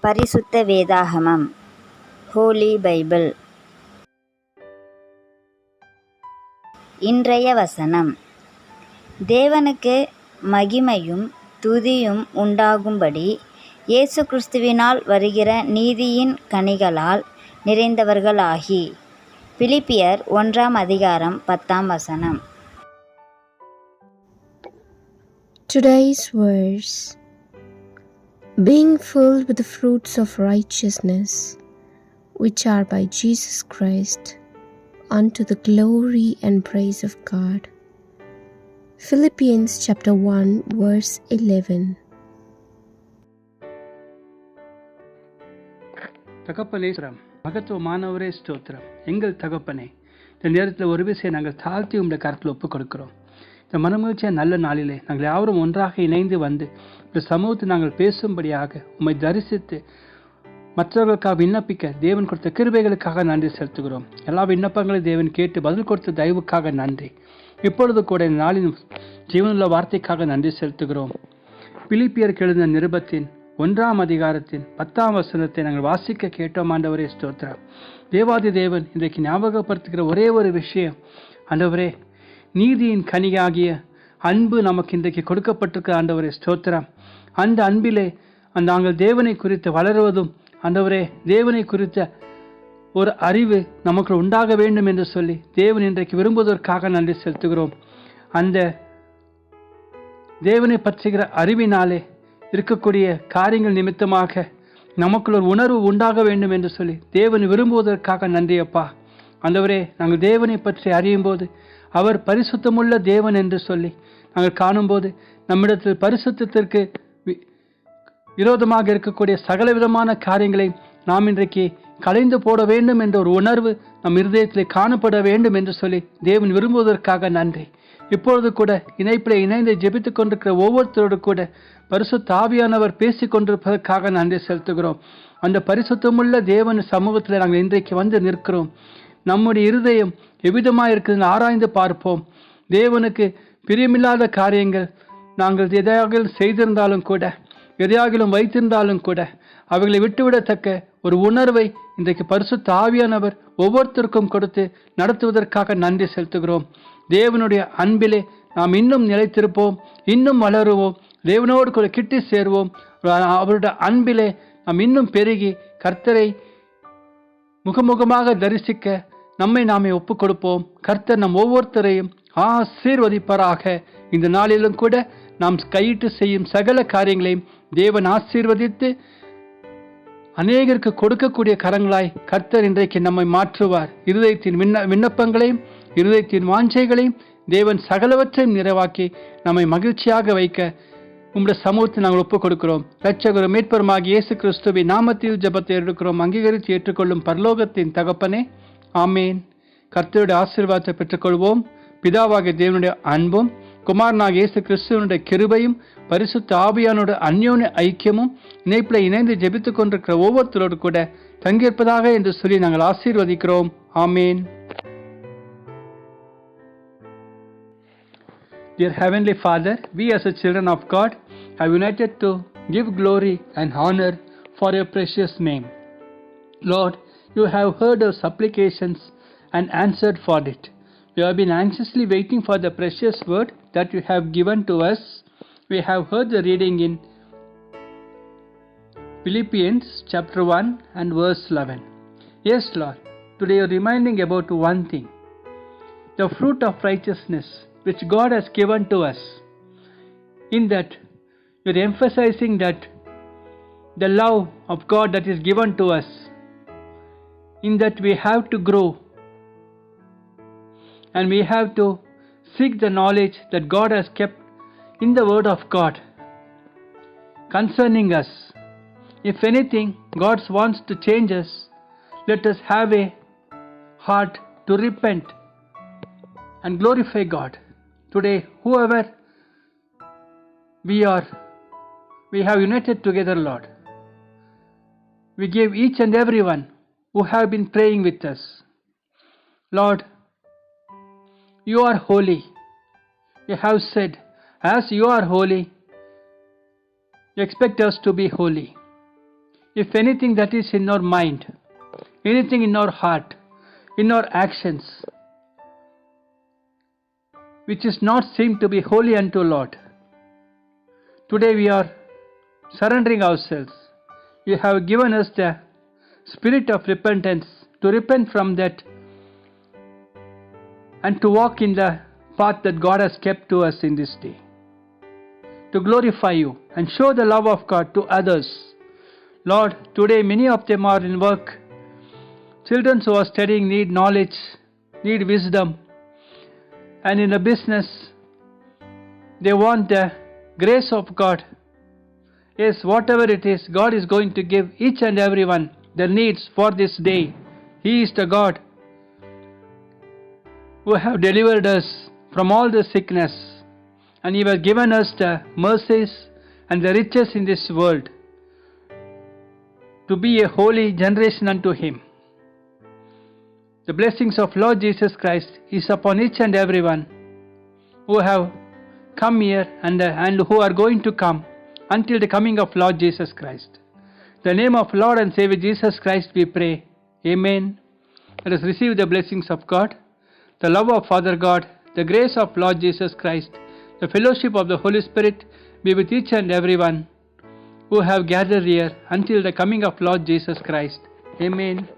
பரிசுத்த வேதாகமம் ஹோலி பைபிள். இன்றைய வசனம். தேவனுக்கு மகிமையும் துதியும் உண்டாகும்படி இயேசு கிறிஸ்துவினால் வருகிற நீதியின் கனிகளால் நிறைந்தவர்களாகி. பிலிப்பியர் 1:10. Today's verse. Being filled with the fruits of righteousness, which are by Jesus Christ, unto the glory and praise of God. Philippians chapter 1 verse 11. தகப்பனே மகத்துவமானவரே ஸ்தோத்திரம். எங்கள் தகப்பனே, இந்த நேரத்தில் ஒரு விஷயம் நாங்கள் தாழ்த்தி உங்களுடைய கருத்தில் ஒப்புக் கொடுக்கிறோம். இந்த மனமகிழ்ச்சிய நல்ல நாளிலே நாங்கள் யாவரும் ஒன்றாக இணைந்து வந்து இந்த சமூகத்தை நாங்கள் பேசும்படியாக உம்மை தரிசித்து மற்றவர்களுக்காக விண்ணப்பிக்க தேவன் கொடுத்த கிருபைகளுக்காக நன்றி செலுத்துகிறோம். எல்லா விண்ணப்பங்களையும் தேவன் கேட்டு பதில் கொடுத்த தயவுக்காக நன்றி. இப்பொழுது கூட இந்த நாளின் ஜீவனுள்ள வார்த்தைக்காக நன்றி செலுத்துகிறோம். பிலிப்பியருக்கு எழுதின நிருபத்தின் 1:10 நாங்கள் வாசிக்க கேட்டோம். ஆண்டவரே ஸ்தோத்திரம். தேவாதி தேவன் இன்றைக்கு ஞாபகப்படுத்துகிற ஒரே ஒரு விஷயம், ஆண்டவரே, நீதியின் கனியாகிய அன்பு நமக்கு இன்றைக்கு கொடுக்கப்பட்டிருக்கிற ஆண்டவரே ஸ்தோத்திரம். அந்த அன்பிலே நாங்கள் தேவனை குறித்து வளருவதும், ஆண்டவரே, தேவனை குறித்த ஒரு அறிவு நமக்கு உண்டாக வேண்டும் என்று சொல்லி தேவன் இன்றைக்கு விரும்புவதற்காக நன்றி செலுத்துகிறோம். அந்த தேவனை பற்றுகிற அறிவினாலே இருக்கக்கூடிய காரியங்கள் நிமித்தமாக நமக்குள்ள ஒரு உணர்வு உண்டாக வேண்டும் என்று சொல்லி தேவன் விரும்புவதற்காக நன்றி அப்பா. ஆண்டவரே, நாங்கள் தேவனை பற்றி அறியும் போது அவர் பரிசுத்தமுள்ள தேவன் என்று சொல்லி நாங்கள் காணும்போது நம்மிடத்தில் பரிசுத்தத்திற்கு விரோதமாக இருக்கக்கூடிய சகல விதமான காரியங்களை நாம் இன்றைக்கு களைந்து போட வேண்டும் என்ற ஒரு உணர்வு நம் இருதயத்தில் காணப்பட வேண்டும் என்று சொல்லி தேவன் விரும்புவதற்காக நன்றி. இப்பொழுது கூட இணைப்பில் இணைந்து ஜெபித்துக் கொண்டிருக்கிற ஒவ்வொருத்தரோடு கூட பரிசுத்த ஆவியானவர் பேசிக் கொண்டிருப்பதற்காக நன்றி செலுத்துகிறோம். அந்த பரிசுத்தமுள்ள தேவன் சமூகத்தில் நாங்கள் இன்றைக்கு வந்து நிற்கிறோம். நம்முடைய இருதயம் எவ்விதமாக இருக்குதுன்னு ஆராய்ந்து பார்ப்போம். தேவனுக்கு பிரியமில்லாத காரியங்கள் நாங்கள் எதையாகிலும் செய்திருந்தாலும் கூட, எதையாகிலும் வைத்திருந்தாலும் கூட, அவைகளை விட்டுவிடத்தக்க ஒரு உணர்வை இன்றைக்கு பரிசுத்த ஆவியானவர் ஒவ்வொருத்தருக்கும் கொடுத்து நடத்துவதற்காக நன்றி செலுத்துகிறோம். தேவனுடைய அன்பிலே நாம் இன்னும் நிலைத்திருப்போம், இன்னும் வளருவோம், தேவனோடு கூட கிட்டி சேருவோம். அவருடைய அன்பிலே நாம் இன்னும் பெருகி கர்த்தரை முகமுகமாக தரிசிக்க நம்மை நாமே ஒப்புக் கொடுப்போம். கர்த்தர் நம் ஒவ்வொருத்தரையும் ஆசீர்வதிப்பாராக. இந்த நாளிலும் கூட நாம் கையிட்டு செய்யும் சகல காரியங்களையும் தேவன் ஆசீர்வதித்து அநேகருக்கு கொடுக்கக்கூடிய கரங்களாய் கர்த்தர் இன்றைக்கு நம்மை மாற்றுவார். இருதயத்தின் விண்ணப்பங்களையும் இருதயத்தின் வாஞ்சைகளையும் தேவன் சகலவற்றையும் நிறைவாக்கி நம்மை மகிழ்ச்சியாக வைக்க உங்களுடைய சமூகத்தை நாங்கள் ஒப்புக் கொடுக்கிறோம். இரட்சகரும் மீட்பருமாகிய இயேசு கிறிஸ்துவின் நாமத்தில் ஜெபத்தை எடுக்கிறோம். அங்கீகரித்து ஏற்றுக்கொள்ளும் பரலோகத்தின் தகப்பனே, ஆமேன். கர்த்தருடைய ஆசீர்வாதத்தை பெற்றுக்கொள்வோம். பிதாவாகிய தேவனுடைய அன்பும் குமாரனாகிய இயேசு கிறிஸ்துவனுடைய கிருபையும் பரிசுத்த ஆவியானுடைய அந்யோன்ய ஐக்கியமும் இணைப்பில் இணைந்து ஜெபித்துக் கொண்டிருக்கிற ஒவ்வொருத்தரோடு கூட தங்கியிருப்பதாக என்று சொல்லி நாங்கள் ஆசீர்வதிக்கிறோம். ஆமேன். Dear Heavenly Father, we as the children of God have united to give glory and honor for your precious name. Lord, you have heard our supplications and answered for it. We have been anxiously waiting for the precious word that you have given to us. We have heard the reading in Philippians chapter 1 and verse 11. Yes, Lord, today you are reminding about one thing, the fruit of righteousness which God has given to us. In that, you are emphasizing that the love of God that is given to us, in that we have to grow and we have to seek the knowledge that God has kept in the Word of God concerning us. If anything, God wants to change us. Let us have a heart to repent and glorify God. Today, whoever we are, we have united together, Lord. We give each and everyone who have been praying with us. Lord, you are holy. You have said, as you are holy, you expect us to be holy. if anything that is in our mind, anything in our heart, in our actions, which is not seem to be holy unto Lord, today we are surrendering ourselves. You have given us the spirit of repentance to repent from that and to walk in the path that God has kept to us in this day, to glorify you and show the love of God to others. Lord, today many of them are in work. Children who are studying need knowledge, need wisdom, and in a business they want the grace of God. Yes, whatever it is, God is going to give each and everyone their needs for this day. He is the God who have delivered us from all the sickness, and He has given us the mercies and the riches in this world to be a holy generation unto Him. The blessings of Lord Jesus Christ is upon each and everyone who have come here and who are going to come until the coming of Lord Jesus Christ. In the name of Lord and Savior Jesus Christ we pray. Amen. Let us receive the blessings of God, the love of Father God, the grace of Lord Jesus Christ, the fellowship of the Holy Spirit be with each and everyone who have gathered here until the coming of Lord Jesus Christ. Amen.